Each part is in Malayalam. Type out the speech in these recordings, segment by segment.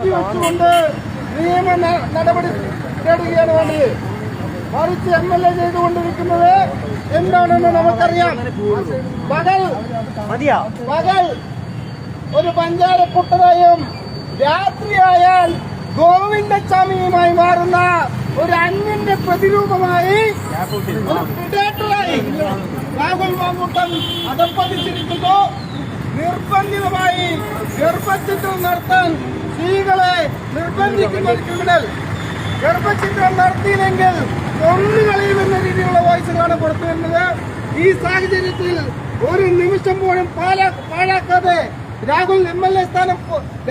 വെച്ചുകൊണ്ട് നിയമ നടപടി തേടുകയാണ് വേണ്ടത്. മറിച്ച് MLA ചെയ്തുകൊണ്ടിരിക്കുന്നത് എന്താണെന്ന് നമുക്കറിയാം. പകൽ ഒരു പഞ്ചാരക്കുട്ടതായും രാത്രിയായാൽ ഗോവിന്ദസ്വാമിയുമായി മാറുന്ന ഒരു അന്യന്റെ പ്രതിരൂപമായി രാഹുൽ മാങ്കൂട്ടം അധപ്പതിച്ചിരിക്കുന്നു. നിർബന്ധിതമായി ഗർഭചിത്രം നടത്താൻ സ്ത്രീകളെ നിർബന്ധിക്കുന്ന ഒരു ക്രിമിനൽ ഗർഭചിത്രം നടത്തിയില്ലെങ്കിൽ കൊന്നുകളയുമെന്ന രീതിയിലുള്ള വോയിസുകളാണ് പുറത്തു വരുന്നത്. ഈ സാഹചര്യത്തിൽ ഒരു നിമിഷം പോലും പാഴാക്കാതെ രാഹുൽ MLA സ്ഥാനം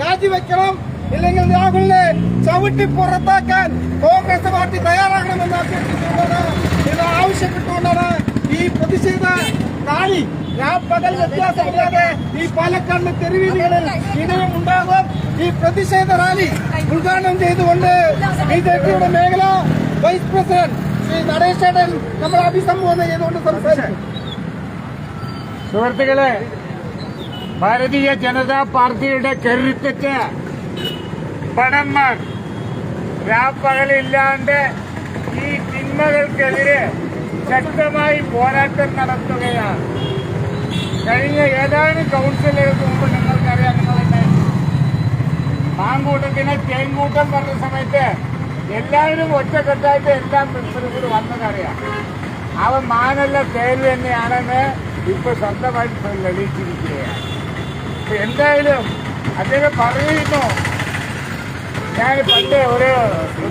രാജിവെക്കണം, ഇല്ലെങ്കിൽ രാഹുലിനെ ചവിട്ടി പുറത്താക്കാൻ കോൺഗ്രസ് പാർട്ടി തയ്യാറാകണമെന്ന് അഭ്യർത്ഥിച്ചുകൊണ്ടാണ്, ഇത് ആവശ്യപ്പെട്ടുകൊണ്ടാണ് ഈ പ്രതിഷേധ റാലി പകൽ വ്യത്യാസമില്ലാതെ ഈ പാലക്കാടിന്റെ തെരുവീതികളിൽ ഇനിയും ഉണ്ടാകും. ഈ പ്രതിഷേധ റാലി ഉദ്ഘാടനം ചെയ്തുകൊണ്ട് BJPയുടെ മേഖല വൈസ് പ്രസിഡന്റ് ശ്രീ നടേശേട്ടൻ നമ്മൾ അഭിസംബോധന ചെയ്തുകൊണ്ട് സംസാരിക്കും. സുഹൃത്തുക്കളെ, ഭാരതീയ ജനതാ പാർട്ടിയുടെ കരുത്തറ്റ ഭടന്മാർ രാപ്പകലില്ലാണ്ട് ഈ തിന്മകൾക്കെതിരെ ശക്തമായി പോരാട്ടം നടത്തുകയാണ്. കഴിഞ്ഞ ഏതാനും കൗൺസിലുകൾക്ക് മുമ്പ് നിങ്ങൾക്കറിയാം, നിങ്ങളുടെ മാങ്കൂട്ടത്തിന് തേൻകൂട്ടം പറഞ്ഞ സമയത്ത് എല്ലാവരും ഒറ്റക്കെട്ടായിട്ട് എല്ലാം കൂടി വന്നതറിയാം. അവൻ മാനല്ല തേൽ തന്നെയാണെന്ന് ഇപ്പൊ സ്വന്തമായിട്ട് തെളിയിച്ചിരിക്കുകയാണ്. എന്തായാലും അദ്ദേഹം പറയുന്നു, ഞാൻ പണ്ട് ഒരു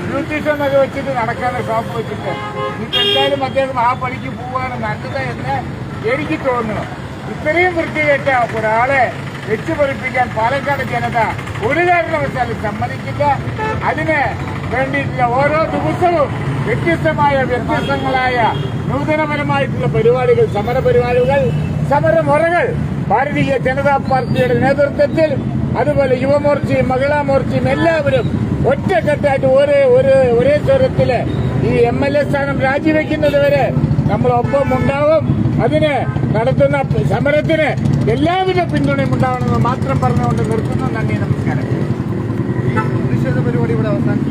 ബ്യൂട്ടീഷ്യൻ ഒക്കെ വെച്ചിട്ട് നടക്കാണ്, ഷോപ്പ് വെച്ചിട്ട്. ഇപ്പൊ എന്തായാലും അദ്ദേഹം ആ പണിക്ക് പോവാണ് നല്ലത് എന്ന് എനിക്ക് തോന്നുന്നു. ഇത്രയും വൃത്തികെട്ട ഒരാളെ വെച്ചു പൊറിപ്പിക്കാൻ പാലക്കാട് ജനത ഒരു കാരണവശാലും സമ്മതിക്കില്ല. അതിന് വേണ്ടിയിട്ടുള്ള ഓരോ ദിവസവും വ്യത്യസ്തങ്ങളായ നൂതനപരമായിട്ടുള്ള പരിപാടികൾ, സമരപരിപാടികൾ, സമരമുറകൾ ഭാരതീയ ജനതാ പാർട്ടിയുടെ നേതൃത്വത്തിൽ, അതുപോലെ യുവമോർച്ചയും മഹിളാ മോർച്ചയും എല്ലാവരും ഒറ്റക്കെട്ടായിട്ട് ഒരേ സ്വരത്തില് ഈ MLA സ്ഥാനം രാജിവെക്കുന്നത് വരെ നമ്മളൊപ്പം ഉണ്ടാവും. അതിന് നടത്തുന്ന സമരത്തിന് എല്ലാവിധ പിന്തുണയും ഉണ്ടാവണമെന്ന് മാത്രം പറഞ്ഞുകൊണ്ട് നിർത്തുന്നു. നന്ദി, നമസ്കാരം. പ്രതിഷേധ പരിപാടി ഇവിടെ അവസാനം